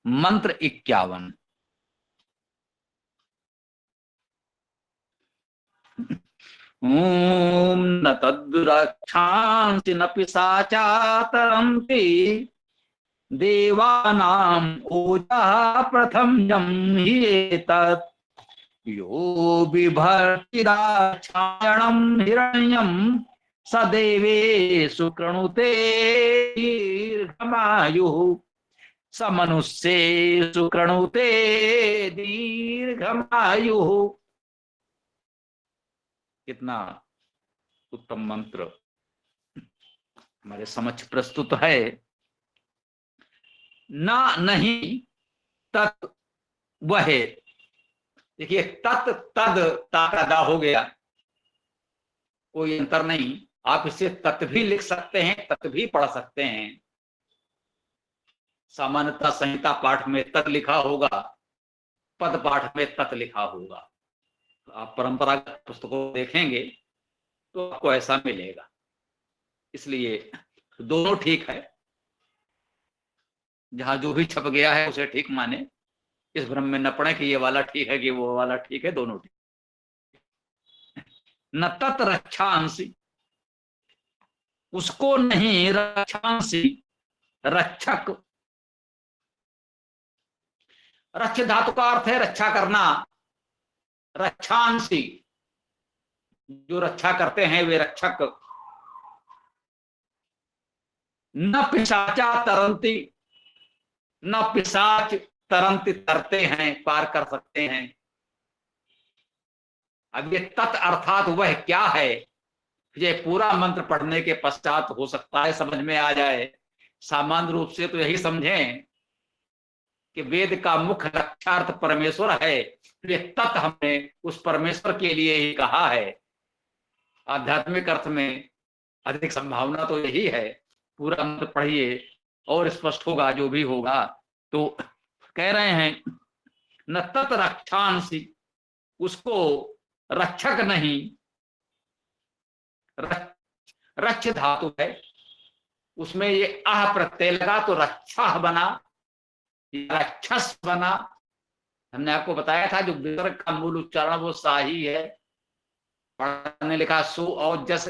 मंत्र 51। ओम न तद्रक्षांसि न पिशाचा तरन्ति देवानां ओजा प्रथम्यं हि एतत् यो बिभर्तिदाक्षायणं हिरण्यं स देवेषु कृणुते दीर्घमायुः स मनुष्येषु कृणुते दीर्घमायुः। कितना उत्तम मंत्र हमारे समक्ष प्रस्तुत है। ना नहीं तत् वह। देखिए तत् तद ता का दा हो गया, कोई अंतर नहीं। आप इसे तत् भी लिख सकते हैं, तत् भी पढ़ सकते हैं। सामान्यतः संहिता पाठ में तत् लिखा होगा, पद पाठ में तत् लिखा होगा। आप परंपरागत पुस्तकों देखेंगे तो आपको ऐसा मिलेगा। इसलिए दोनों ठीक है, जहां जो भी छप गया है उसे ठीक माने। इस भ्रम में न पड़े कि ये वाला ठीक है कि वो वाला ठीक है, दोनों ठीक। न तत् रक्षांसी, उसको नहीं रक्षांसी, रक्षक। रक्ष धातु का अर्थ है रक्षा करना। रक्षांसी, जो रक्षा करते हैं वे रक्षक। न पिशाचा तरंती, न पिशाच तरंती, तरते हैं, पार कर सकते हैं। अब ये तत् अर्थात वह क्या है, ये पूरा मंत्र पढ़ने के पश्चात हो सकता है समझ में आ जाए। सामान्य रूप से तो यही समझें कि वेद का मुख्य रक्षार्थ परमेश्वर है, ये तत् हमने उस परमेश्वर के लिए ही कहा है। आध्यात्मिक अर्थ में अधिक संभावना तो यही है। पूरा मंत्र पढ़िए और स्पष्ट होगा जो भी होगा। तो कह रहे हैं न तत् रक्षांसी, उसको रक्षक नहीं। रक्ष धातु है, उसमें ये आह प्रत्यय लगा तो रक्षा बना, राक्षस बना। हमने आपको बताया था जो विसर्ग का मूल उच्चारण वो सा ही है। पढ़ने लिखा सु और जस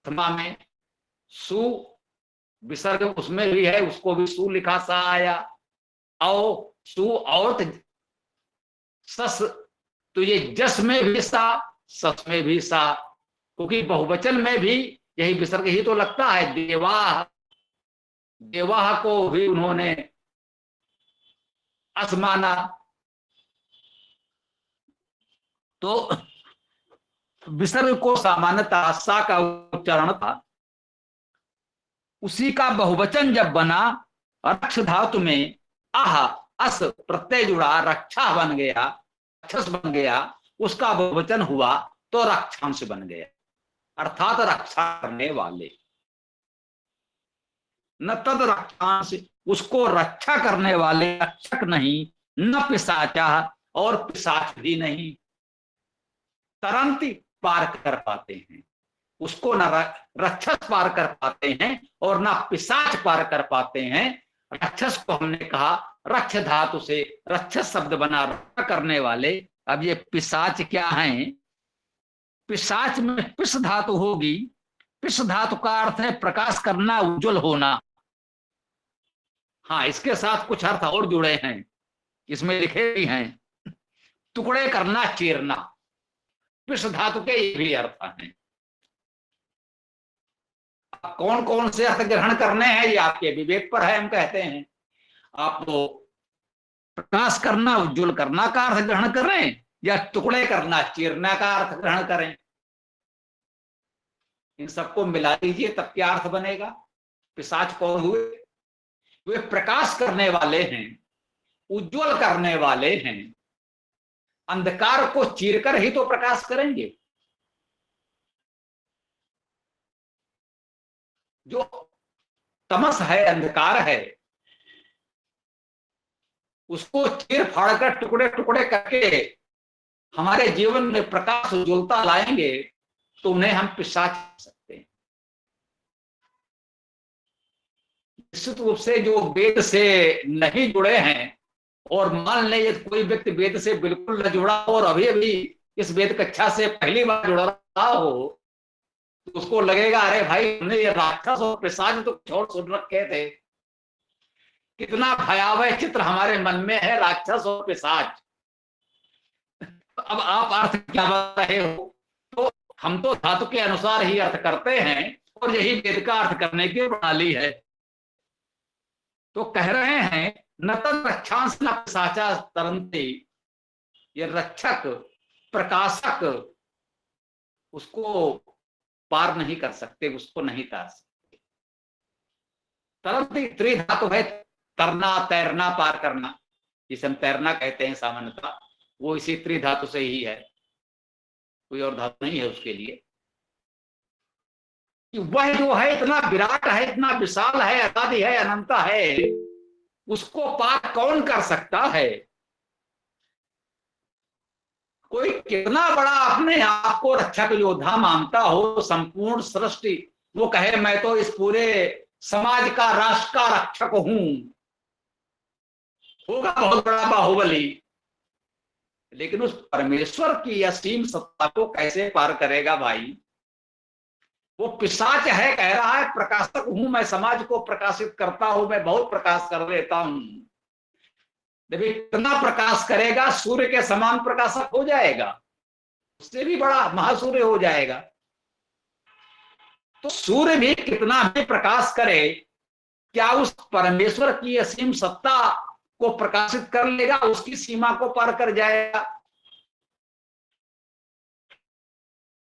में सु विसर्ग उसमें भी है, उसको भी सु लिखा सा आया। औ सु और सस, तो ये जस में भी सा, सस में भी सा, क्योंकि बहुवचन में भी यही विसर्ग ही तो लगता है। देवाह, देवाह को भी उन्होंने अस माना। तो विसर्ग को सामान्यतः सा का उच्चारण था, उसी का बहुवचन जब बना रक्ष धातु में आह अस प्रत्यय जुड़ा, रक्षा बन गया, रक्षस बन गया, उसका बहुवचन हुआ तो रक्षांश बन गया, अर्थात रक्षा करने वाले। न तद रक्षांश, उसको रक्षा करने वाले, रक्षक नहीं। न पिशाचा, और पिशाच भी नहीं। तरंती, पार कर पाते हैं उसको, न राक्षस पार कर पाते हैं और ना पिशाच पार कर पाते हैं। राक्षस को हमने कहा रक्ष धातु से राक्षस शब्द बना, रक्षा करने वाले। अब ये पिशाच क्या है, पिशाच में पिस धातु होगी। पिस धातु का अर्थ है प्रकाश करना, उज्जवल होना। हाँ, इसके साथ कुछ अर्थ और जुड़े हैं, इसमें लिखे भी हैं। टुकड़े करना, चीरना, पिस धातु के ये भी अर्थ हैं। कौन कौन से अर्थ ग्रहण करने हैं ये आपके विवेक पर है। हम कहते हैं आप तो प्रकाश करना, उज्जवल करना का अर्थ ग्रहण करें या टुकड़े करना, चीरना का अर्थ ग्रहण करें। इन सबको मिला लीजिए तब क्या अर्थ बनेगा। पिशाच कौन हुए, वे प्रकाश करने वाले हैं, उज्जवल करने वाले हैं। अंधकार को चीरकर ही तो प्रकाश करेंगे। जो तमस है, अंधकार है, उसको चीर फाड़ कर टुकड़े टुकड़े करके हमारे जीवन में प्रकाश उज्ज्वलता लाएंगे तो उन्हें हम पिशाच कह सकते हैं। निश्चित रूप से जो वेद से नहीं जुड़े हैं, और मान लें कोई व्यक्ति वेद से बिल्कुल न जुड़ा हो और अभी अभी इस वेद कक्षा से पहली बार जुड़ रहा हो, तो उसको लगेगा अरे भाई हमने ये राक्षस और पिशाच तो कुछ और सुन रखे थे। कितना भयावह चित्र हमारे मन में है, राक्षस और पिशाच। अब आप अर्थ क्या बता रहे हो? तो हम तो धातु के अनुसार ही अर्थ करते हैं और यही वेद का अर्थ करने की प्रणाली है। तो कह रहे हैं न तद रक्षांश न पिशाचा तरंती, ये रक्षक प्रकाशक उसको पार नहीं कर सकते, उसको नहीं तार सकते। तरंती त्रिधातु है, तरना तैरना पार करना, जिसे हम तैरना कहते हैं सामान्यतः, वो इसी त्रिधातु से ही है, कोई और धातु नहीं है उसके लिए। कि वह जो है इतना विराट है, इतना विशाल है, अगाधि है, अनंत है, उसको पार कौन कर सकता है? कोई कितना बड़ा अपने आप को रक्षक योद्धा मानता हो, संपूर्ण सृष्टि, वो कहे मैं तो इस पूरे समाज का, राष्ट्र का रक्षक हूं, होगा बहुत बड़ा बाहुबली, लेकिन उस परमेश्वर की असीम सत्ता को कैसे पार करेगा भाई? वो पिशाच है, कह रहा है प्रकाशक हूं मैं, समाज को प्रकाशित करता हूं मैं, बहुत प्रकाश कर लेता हूं। देखिए कितना प्रकाश करेगा, सूर्य के समान प्रकाशक हो जाएगा, उससे भी बड़ा महासूर्य हो जाएगा। तो सूर्य भी कितना भी प्रकाश करे, क्या उस परमेश्वर की असीम सत्ता को प्रकाशित कर लेगा, उसकी सीमा को पार कर जाएगा?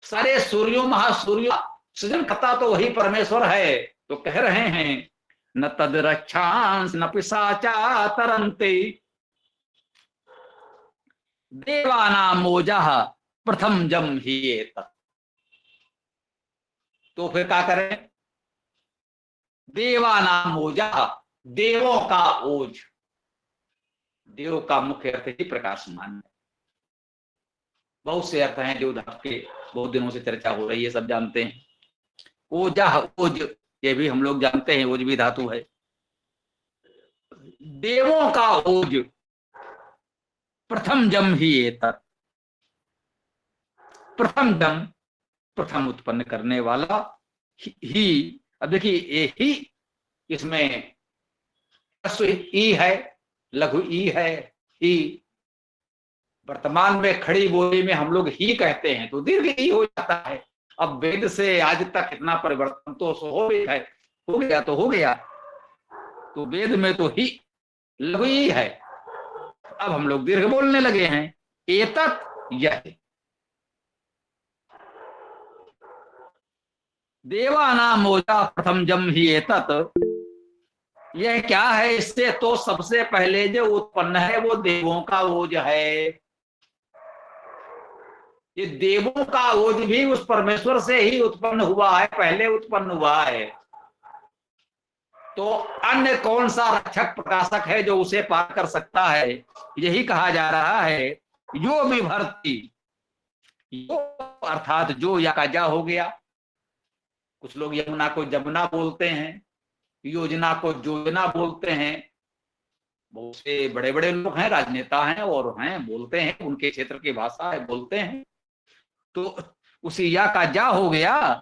सारे सूर्यों महासूर्य सृजन करता तो वही परमेश्वर है। तो कह रहे हैं न तद रक्षांस न पिशाचा तरंते, देवानां मोजः प्रथम जम ही एतत्। तो फिर क्या करें? देवानां मोजः, देवों का ओज, देव का मुख्य अर्थ ही प्रकाशमान है। बहुत से अर्थ हैं जो धातु के, बहुत दिनों से चर्चा हो रही है, सब जानते हैं। ओजः, ओज, ये भी हम लोग जानते हैं, ओज भी धातु है। देवों का ओज, प्रथम जम ही एतत्, प्रथम जम, प्रथम उत्पन्न करने वाला ही। अब देखिए ये ही, इसमें ई है, लघु ई है, ही। वर्तमान में खड़ी बोली में हम लोग ही कहते हैं तो दीर्घ ई हो जाता है। अब वेद से आज तक इतना परिवर्तन तो हो गया है, हो गया तो हो गया, तो वेद में तो ही लघु ई है, अब हम लोग दीर्घ बोलने लगे हैं। एतत्, यह देवानां मोजा प्रथम जम ही एतत्, यह क्या है? इससे तो सबसे पहले जो उत्पन्न है वो देवों का ओज है। ये देवों का ओज भी उस परमेश्वर से ही उत्पन्न हुआ है, पहले उत्पन्न हुआ है। तो अन्य कौन सा रक्षक प्रकाशक है जो उसे पार कर सकता है? यही कहा जा रहा है। यो विभर्ति, यो अर्थात जो या का जा हो गया। कुछ लोग यमुना को जमुना बोलते हैं, योजना को योजना बोलते हैं। बहुत से बड़े बड़े लोग हैं, राजनेता हैं और हैं, बोलते हैं, उनके क्षेत्र की भाषा है, बोलते हैं। तो उसी या का जा हो गया,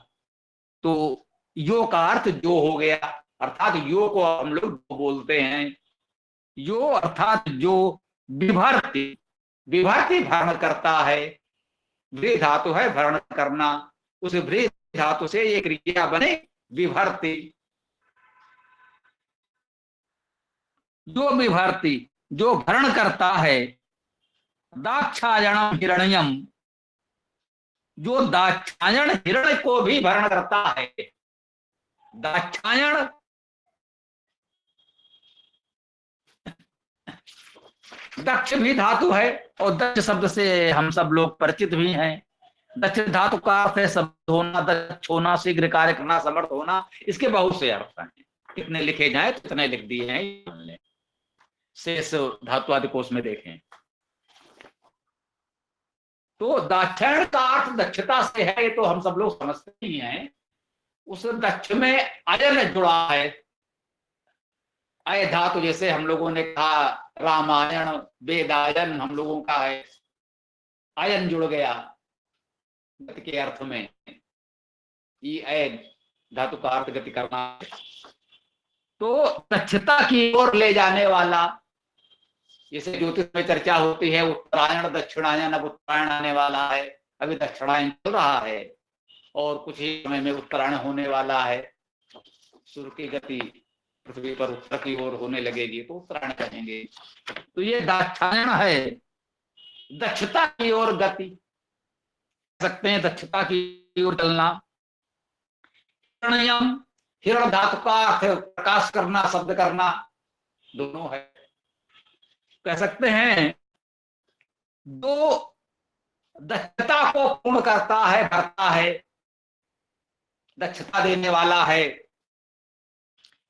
तो यो का अर्थ जो हो गया, अर्थात यो को हम लोग बोलते हैं। यो अर्थात जो, विभर्ति, विभर्ति भरण करता है, व्री धातु है भरण करना, उस व्री धातु से एक क्रिया बने विभर्ति। जो विभर्ति, जो भरण करता है, दाक्षायणम हिरण्यम, जो दाक्षायण हिरण्य को भी भरण करता है। दाक्षायण दक्ष भी धातु है, और दक्ष शब्द से हम सब लोग परिचित भी हैं। दक्ष धातु का अर्थ है सब होना, दक्ष होना, शीघ्र कार्य करना, समर्थ होना। इसके बहुत से अर्थ हैं, कितने लिखे जाए तो इतने लिख दिए हैं, शेष धातु आदि कोश में देखें। तो दाक्षायण का अर्थ दक्षता से है, ये तो हम सब लोग समझते ही हैं। उस दक्ष में अयन जुड़ा है, अय धातु जैसे हम लोगों ने कहा रामायण वेदायन हम लोगों का है, आयन जुड़ गया गति के अर्थ में, ई अय धातु का अर्थ गति करना। तो दक्षता की ओर ले जाने वाला, जैसे ज्योतिष में चर्चा होती है उत्तरायण दक्षिणायन, अब उत्तरायण आने वाला है, अभी दक्षिणायन चल रहा है और कुछ ही समय में उत्तरायण होने वाला है। सूर्य की गति पृथ्वी पर उत्तर की ओर होने लगेगी तो उत्तरायण कहेंगे। तो ये दाक्षायण है, दक्षता की ओर गति सकते हैं, दक्षता की ओर चलना। हिरण्यम, हिरण धातु का अर्थ प्रकाश करना, शब्द करना, दोनों है। कह सकते हैं जो दक्षता को पूर्ण करता है, भरता है, दक्षता देने वाला है।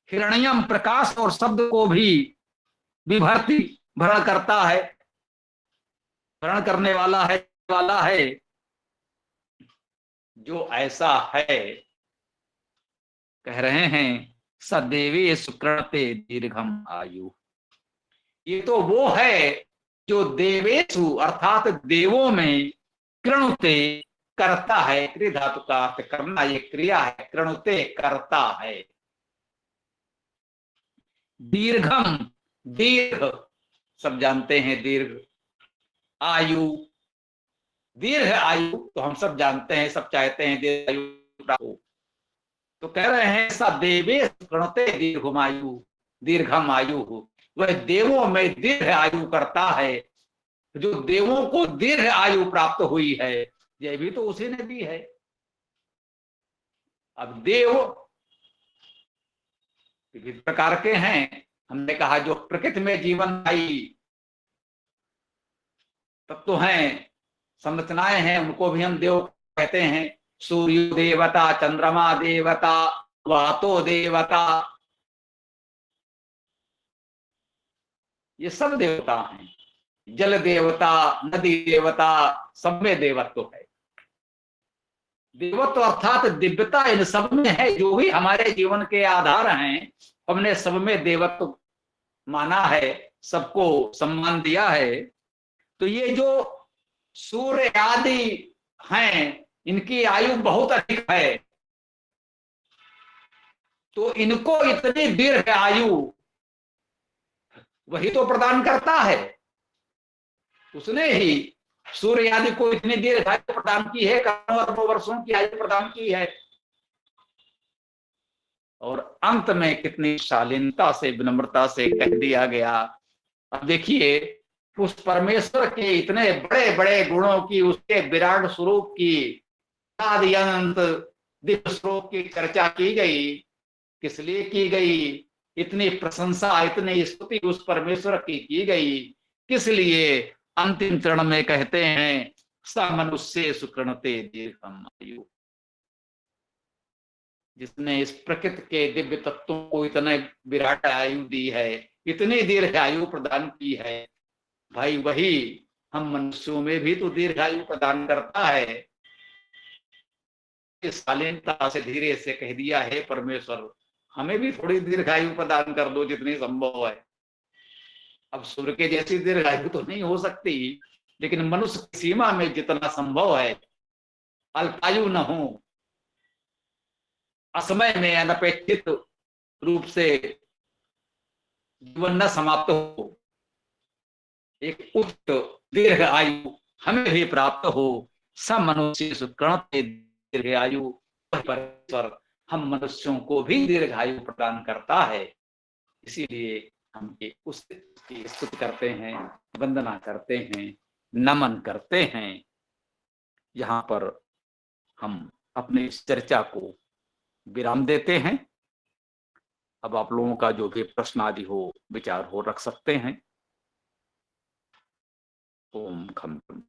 हिरण्यम प्रकाश और शब्द को भी विभर्ति भरण करता है, भरण करने वाला है जो ऐसा है। कह रहे हैं सदेवी सुकृते दीर्घम आयु। ये तो वो है जो देवेशु अर्थात देवों में कृणुते करता है। क्रिया धातु का अर्थ करना, ये क्रिया है, कृणुते करता है। दीर्घम, दीर्घ सब जानते हैं, दीर्घ आयु, दीर्घ आयु तो हम सब जानते हैं, सब चाहते हैं दीर्घ आयु प्राप्त हो। तो कह रहे हैं स देवेश कृणुते दीर्घमायु, दीर्घम आयु, वह देवों में दीर्घ आयु करता है। जो देवों को दीर्घ आयु प्राप्त हुई है, यह भी तो उसी ने दी है। अब देव विविध प्रकार के हैं। हमने कहा जो प्रकृति में जीवनदायी तत्व हैं, संरचनाएं हैं, उनको भी हम देव कहते हैं। सूर्य देवता, चंद्रमा देवता, वातो देवता, ये सब देवता हैं। जल देवता, नदी देवता, सब में देवत्व है। देवत्व अर्थात दिव्यता इन सब में है। जो भी हमारे जीवन के आधार हैं, हमने सब में देवत्व माना है, सबको सम्मान दिया है। तो ये जो सूर्य आदि हैं, इनकी आयु बहुत अधिक है, तो इनको इतनी दीर्घ आयु वही तो प्रदान करता है। उसने ही सूर्य आदि को इतनी दीर्घ आयु प्रदान की है, करोड़ों अरबों वर्षों की आयु प्रदान की है। और अंत में कितनी शालीनता से, विनम्रता से कह दिया गया। अब देखिए उस परमेश्वर के इतने बड़े बड़े गुणों की, उसके विराट स्वरूप की, आदि अनंत दिव्य स्वरूप की चर्चा की गई। किस लिए की गई? इतनी प्रशंसा, इतनी स्तुति उस परमेश्वर की गई, किस लिए? अंतिम चरण में कहते हैं स मनुष्य सुकृणते दीर्घम आयु। जिसने इस प्रकृति के दिव्य तत्वों को इतने विराट आयु दी है, इतनी दीर्घ आयु प्रदान की है, भाई वही हम मनुष्यों में भी तो दीर्घ आयु प्रदान करता है। इस शालीनता से धीरे से कह दिया है परमेश्वर हमें भी थोड़ी दीर्घायु प्रदान कर दो जितनी संभव है। अब सूर्य के जैसी दीर्घायु तो नहीं हो सकती, लेकिन मनुष्य की सीमा में जितना संभव है, अल्पायु न हो, असमय में अनपेक्षित रूप से जीवन न समाप्त हो, एक उच्च दीर्घ आयु हमें भी प्राप्त हो। सब मनुष्य सुकृणते दीर्घ आयु, परमेश्वर हम मनुष्यों को भी दीर्घायु प्रदान करता है। इसीलिए हम उसकी स्तुति करते हैं, वंदना करते हैं, नमन करते हैं। यहाँ पर हम अपनी इस चर्चा को विराम देते हैं। अब आप लोगों का जो भी प्रश्न आदि हो, विचार हो, रख सकते हैं। ओम खम खम।